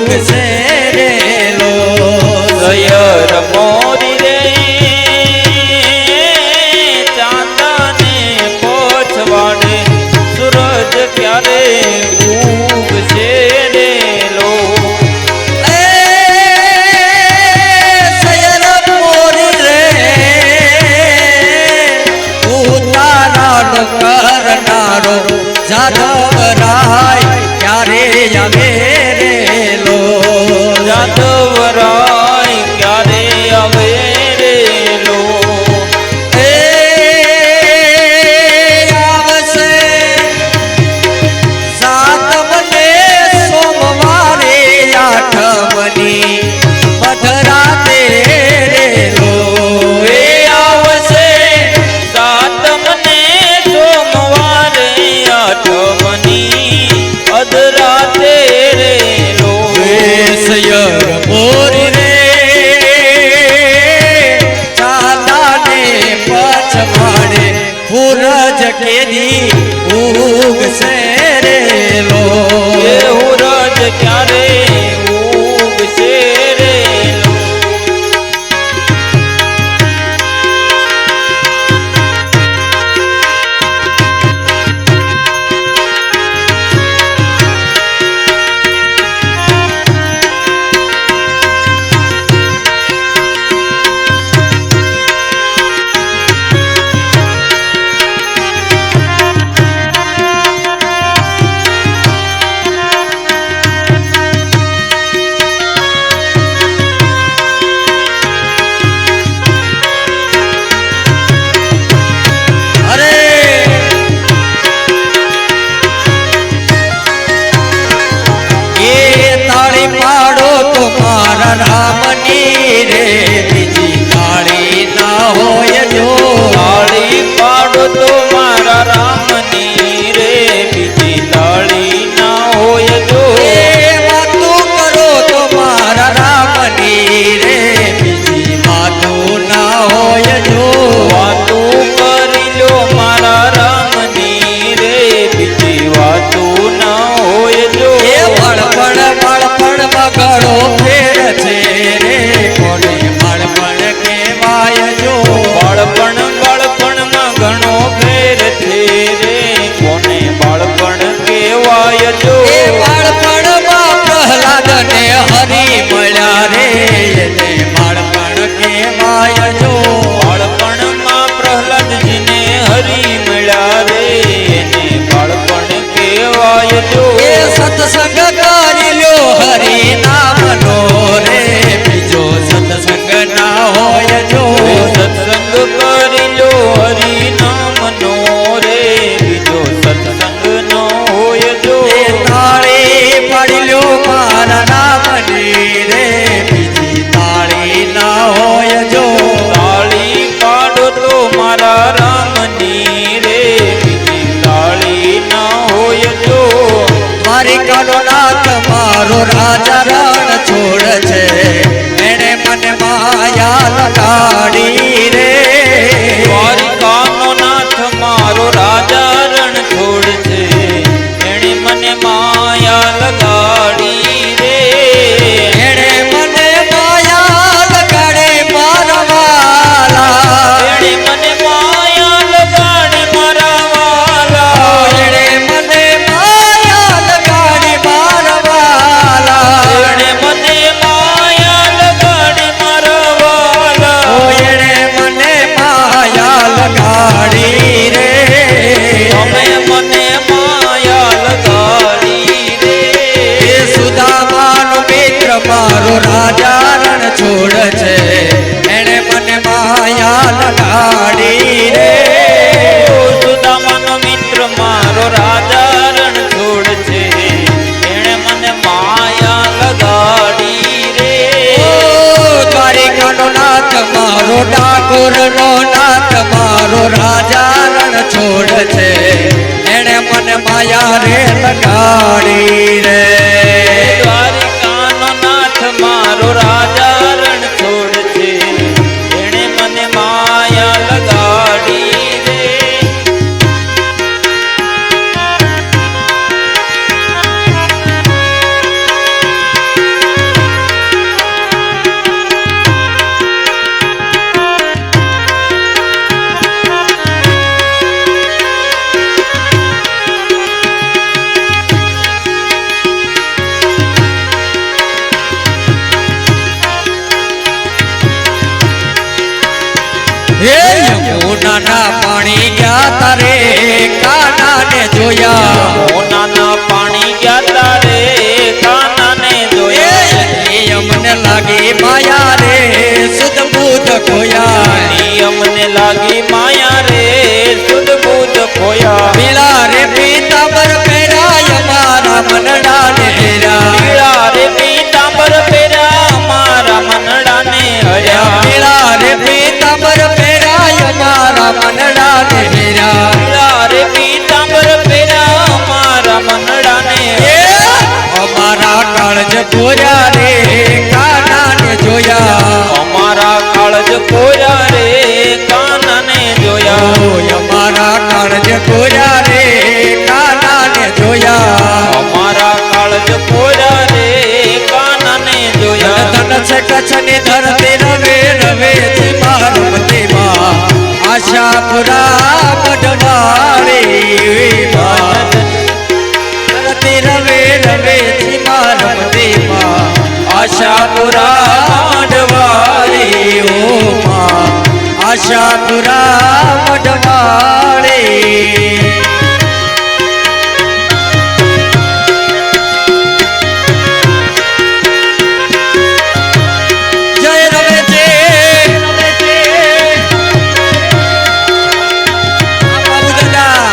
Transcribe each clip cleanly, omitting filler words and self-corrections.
ઉગશે રે લો સયર મોરી રે ચાંદને પોછવાડે સૂરજ ક્યારે ઉગશે રે લો સયર મોરી રે ઉતારાનો કરનારો જાદવરાય ક્યારે આવે રે લો જાદવરાય ક્યારે આવે રે લો આવશે સાતમને સોમવારે આઠમની મધરાતે રે લો આવશે સાતમને સોમવારે આઠમની અધરાતે રે લો સયર મોરી રે ચાંદાને પછવાડે સૂરજ કેદી ઉગશે રે લો સૂરજ ક્યારે ઉગશે રે લો અરે એ તાળી પાડો તો મારા રામની રે બીજી તાળી ના હોય જો તાળી પાડો તો મારા રામની રે બીજી તાળી ના હોય જો એ વાતો કરો તો મારા રામની રે બીજી વાતો ના હોય જો વાતો કરી લો મારા રામની રે બીજી વાતો ના હોય જો એ બાળપણ મગડો ફેર છે રે કોને બાળપણ કહેવાય જો બાળપણમાં ઘણો ફેર છે રે કોને બાળપણ કહેવાય જો એ બાળપણમાં પ્રહલાદને હરી મળ્યા રે એને બાળપણ કહેવાય જો બાળપણમાં પ્રહલાદજીને હરી મળ્યા રે એને બાળપણ કહેવાય જો એ સત્સંગ કરી લ્યો હરી નામનો રે બીજો સત્સંગ ના હોય જો સત્સંગ કરી લો હરિ નામનો રે બીજો સત્સંગ ન હોય જો એ તાળી પાડી લ્યો મારા નામની રે બીજી તાળી ના હોય જો તાળી પાડો તો મારા રામની રે બીજી તાળી ન હોય જો મારી કાનો નાથ મારો રાજા રણ છોડ છે એને મને માયા લગાડી રે દ્વારિકાનો નાથ મારો રાજા રણ છોડ છે એણે મને માયા લગાડી રે એને મને માયા લગાડે મારા વાલા એણે મને માયા લગાડી મારા વાલા એને મને માયા લગાડી મારા વાલા એણે મને માયા લગાડી મારા વાલા ઓ એને મને માયા લગાડી રે તમે મને માયા લગાડી રે એ સુદામાનો મિત્ર મારો રાજા રણ છોડ છે એને મને માયા લગાડી રે સુદામાનો મિત્ર મારો રાજા રણ છોડ છે એણે મને માયા લગાડી રે ઓ દ્વારિકાનો નાથ મારો ડાકોરનો નાથ મારો રાજા રણ છોડ છે એને મને માયા રે લગાડી રે દ્વારિકાનો નાથ મારો રાજા રણ છોડ છે એણે મને માયા લગાડી રે હે યમુનાના પાણી ગયા તારે કાનાને જોયા મોનાના પાણી ગયા તારે કાનાને જોયા નિયમને લાગી માયા રે સુધ બુધ ખોયા નિયમને લાગી માયા રે સુધ બુધ ખોયા પીળા રે પીતાંબર પહેરાય મારા મનડાને હેરા પીળા રે પીતાંબર પહેર્યા મારા મનડાને હર્યા પીળા રે પીતાંબર પહેરાય મારા મનડાને હેરા પીળા રે પીતાંબર પહેર્યા મારા મનડાને અમારા કાળજ પૂર્યા રે કાનાને જોયા અમારા કાળજ કોર્યા રે કાનાને જોયા અમારા કાળજ પૂર્યા રે કાનાને જોયા અમારા કાળજ કોર્યા રે કાનાને જોયા ધન છે કચ્છની ધરતી રવે રવે છે મારમતી માં આશાપુરા મઢવાળી ધરતી રવે રવે છે મારમતી માં આશાપુરા મઢવાળી ઓ માં આશાપુરા મઢવાળી જય રવે છે બાબુ દાદા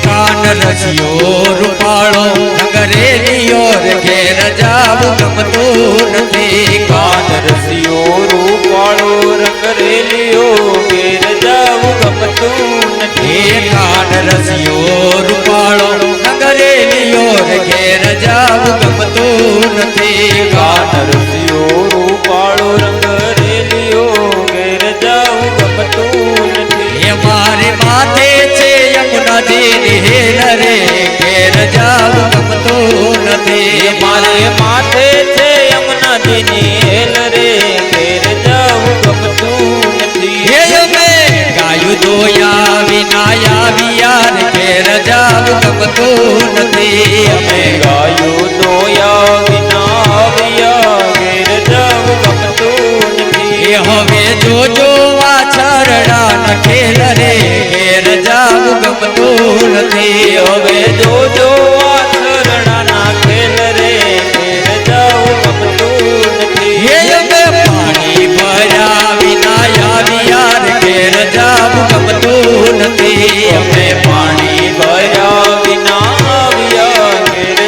કાન રસિયો રૂપાળો નગરેલીઓ રે ઘેર જાવું ગમતું નથી કાન રસિયો રૂપાળો રંગ રેલિયો ઘેર જાવું ગમતું હે નથી કાન રસિયો રૂપાળો નગરેલીઓ રે ઘેર જાવું ગમતું નથી કાન રસિયો રૂપાળો રંગ રેલિયો ઘેર જાવું ગમતું નથી એ મારે માથે છે યમુનાજીની હેલ રે ઘેર જાવું ગમતું નથી મારે માથે છે યમુનાજીની હેલ રે ઘેર જાવું ગમતું નથી હે અમે ગાયું દોયા વિના આવ્યા રે ઘેર જાવું ગમતું નથી અમે ગાયું દોયા વિના આવ્યા ઘેર જાવું ગમતું નથી એ હવે જોજો વાછરડા નખેલ રે ઘેર જાવું ગમતું નથી હવે જોજો આ શરણાના ખેલ રે ઘેર જાવું ગમતું નથી હે અમે પાણી ભર્યા વિના આવ્યા રે ઘેર જાવું ગમતું નથી અમે પાણી ભર્યા વિના આવ્યા ઘેર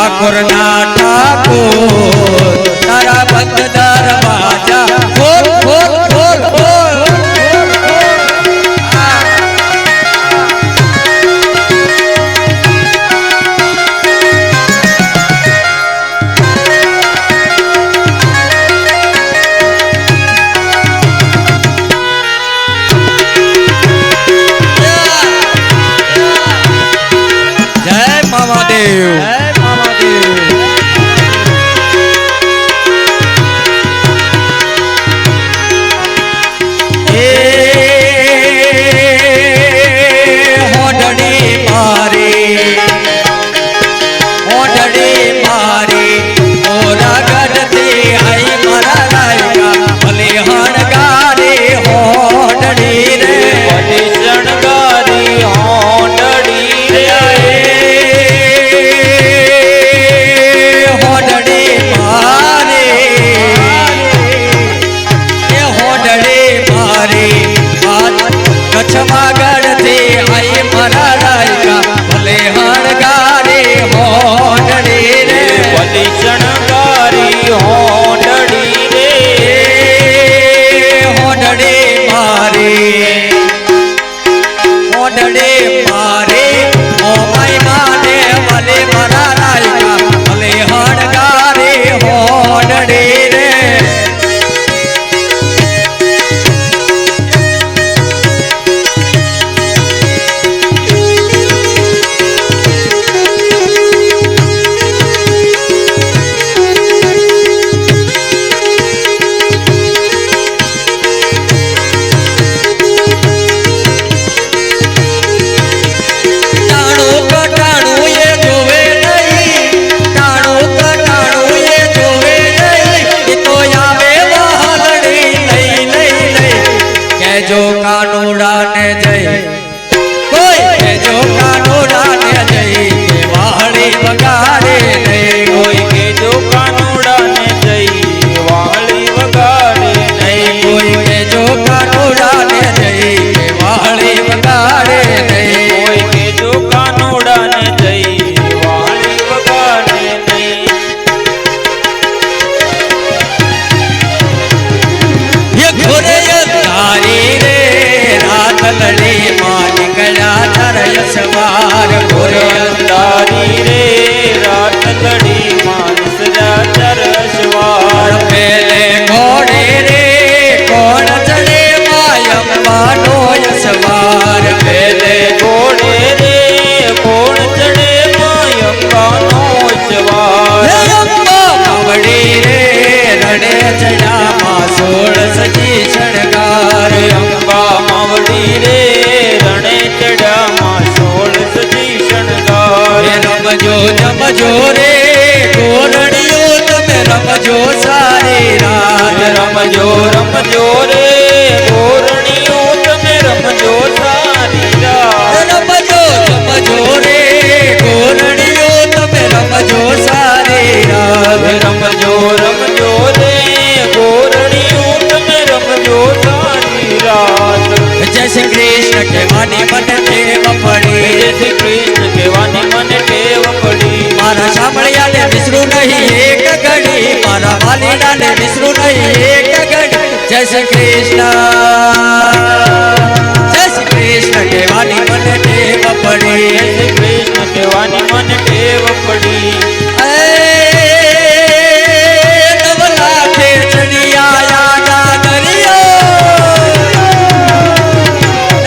ઠાકોર ના ઠાકોર તારા બંધ દરવાજા ખોલ ખોલ ખોલ ખોલ જય મામાદેવ રમજો રે ગોરણીઓ તમે રમજો સારી રાત રમજો રમજો રે ગોરણીઓ તમે રમજો સારી રાત રમજો રમજો રે ગોરણીઓ તમે રમજો સારી રાત રમજો રમજો રે ગોરણીઓ તમે રમજો સારી રાત જય શ્રી કૃષ્ણ કહેવાની મને ટેવ પડી જય શ્રી કૃષ્ણ કહેવાની મને ટેવ પડી મારા સાંભળ્યાને વિસરું નહીં એક ઘડી મારા વાલીડાને વિસરું નહીં એક ઘડી જય શ્રી કૃષ્ણ કહેવાની મને ટેવ પડી જય શ્રી કૃષ્ણ કહેવાની મને ટેવ પડી નવલાખે ચડિયા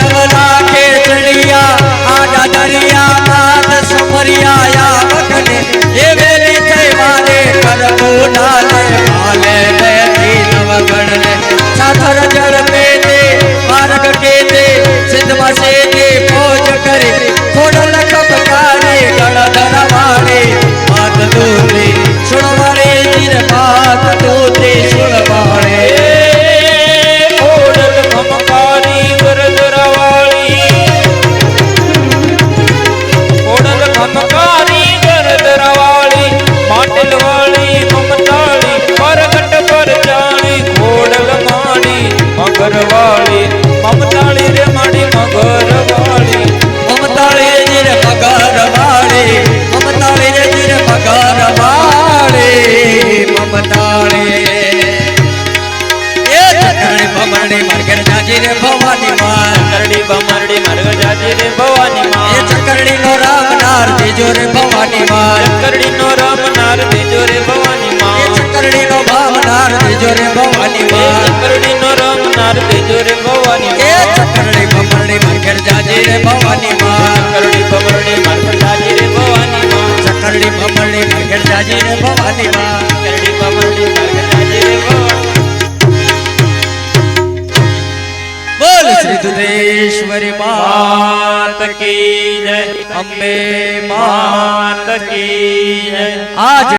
નવલાખે ચડિયા આડા દરિયા નાદ સમરિયા વખને એ વેલી થઈ મારે કરવું ડાલે માલે બેઠી નવગણને સાથર જળ પેતે માર્ગ કેતે સિદ્ધમાં સેજે ફોજ કરે ખોડલ કપકારે ગળધર વાળે ભવાની એ માં ચકરડી નો રામનાર દેજો રે ભવાની માં ચકરડી નો રમનાર દેજો રે ભવાની એ માં ચકરડી નો ભાવનાર દેજો રે ભવાની એ માં ચકરડી નો રમનાર દેજો રે ભવાની એ માં ચકરડી ભમરડી માર્કેટ જાજે રે ભવાની માં ચકરડી ભમરડી માર્કેટ જાજે રે ભવાની માં ચકરડી ભમરડી માર્કેટ જાજે રે ભવાની માં ચકરડી ભમરડી માર્કેટ જાજે રે ભવાની બોલ શ્રી દુધેશ્વરી માત કી જય અંબે માં માત કી જય આજ